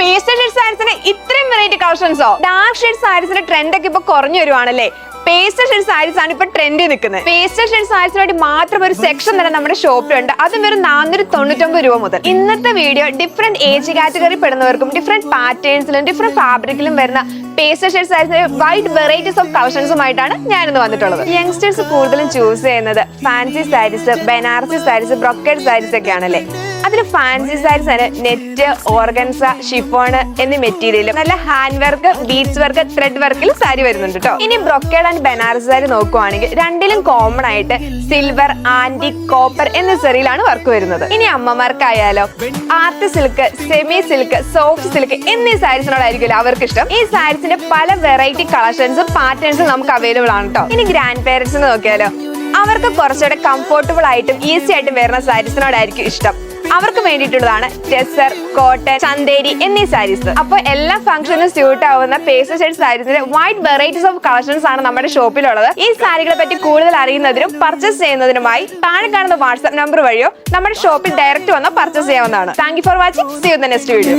Pastel shade സാരീസിന് ഇത്രയും variety കളക്ഷൻസോ? Dark shade സാരീസിന്റെ trend ഒക്കെ ഇപ്പൊ കുറഞ്ഞു വരുവാണല്ലേ. പേസ്റ്റൽ ഷെയ്ഡ് സാരീസ് ആണ് ഇപ്പൊ ട്രെൻഡിൽ നിൽക്കുന്നത്. പേസ്റ്റൽ ഷെയ്ഡ് സാരീസിന് വേണ്ടി മാത്രം ഒരു സെക്ഷൻ തന്നെ നമ്മുടെ ഷോപ്പിലുണ്ട്. അതും വെറും 499 രൂപ മുതൽ. ഇന്നത്തെ വീഡിയോ ഡിഫറെന്റ് ഏജ് കാറ്റഗറി പെടുന്നവർക്കും ഡിഫറെന്റ് പാറ്റേൺസിലും ഡിഫറെന്റ് ഫാബ്രിക്കിലും വരുന്ന പേസ്റ്റൽ ഷെയ്ഡ് സാരീസിന്റെ വൈഡ് വെറൈറ്റീസ് ഓഫ് കളക്ഷൻസുമായിട്ടാണ് ഞാനിന്ന് വന്നിട്ടുള്ളത്. യങ്സ്റ്റേഴ്സ് കൂടുതലും ചൂസ് ചെയ്യുന്നത് fancy sarees, Banarasi sarees, brocade sarees ഒക്കെ ആണല്ലേ. അതിൽ ഫാൻസി സാരീസ് ആണ് നെറ്റ്, ഓർഗൻസ, ഷിഫോൺ എന്നീ മെറ്റീരിയലും നല്ല hand work, beads work, thread വർക്കിൽ സാരി വരുന്നുണ്ട് കേട്ടോ. ഇനി ബ്രൊക്കേഡ് ആൻഡ് ബനാറസി സാരി നോക്കുവാണെങ്കിൽ രണ്ടിലും കോമൺ ആയിട്ട് സിൽവർ, ആന്റിക്, കോപ്പർ എന്ന സെറിയിലാണ് വർക്ക് വരുന്നത്. ഇനി അമ്മമാർക്കായാലോ art silk, semi silk, soft silk എന്നീ സാരീസിനോടായിരിക്കുമല്ലോ അവർക്ക് ഇഷ്ടം. ഈ സാരീസിന്റെ പല വെറൈറ്റി കളക്ഷൻസും പാറ്റേൺസും നമുക്ക് അവൈലബിൾ ആണ് കേട്ടോ. ഇനി ഗ്രാൻഡ് പേരൻസിന് നോക്കിയാലോ, അവർക്ക് കുറച്ചുകൂടെ കംഫോർട്ടബിൾ ആയിട്ടും ഈസി ആയിട്ടും വരുന്ന സാരീസിനോടായിരിക്കും ഇഷ്ടം. അവർക്ക് വേണ്ടിയിട്ടുള്ളതാണ് ടെസർ, കോട്ടൺ, ചന്തേരി എന്നീ സാരീസ്. അപ്പോൾ എല്ലാ ഫംഗ്ഷനും സ്യൂട്ട് ആവുന്ന പേസ്റ്റൽ ഷെയ്ഡ് സാരീസിന്റെ വൈഡ് വെറൈറ്റീസ് ഓഫ് കളക്ഷൻസ് ആണ് നമ്മുടെ ഷോപ്പിലുള്ളത്. ഈ സാരികളെ പറ്റി കൂടുതൽ അറിയുന്നതിനും പർച്ചേസ് ചെയ്യുന്നതിനുമായി താഴെ കാണുന്ന വാട്സ്ആപ്പ് നമ്പർ വഴിയോ നമ്മുടെ ഷോപ്പിൽ ഡയറക്റ്റ് വന്ന് പർച്ചേസ് ചെയ്യാവുന്നതാണ്. Thank you for watching. See you in the next video.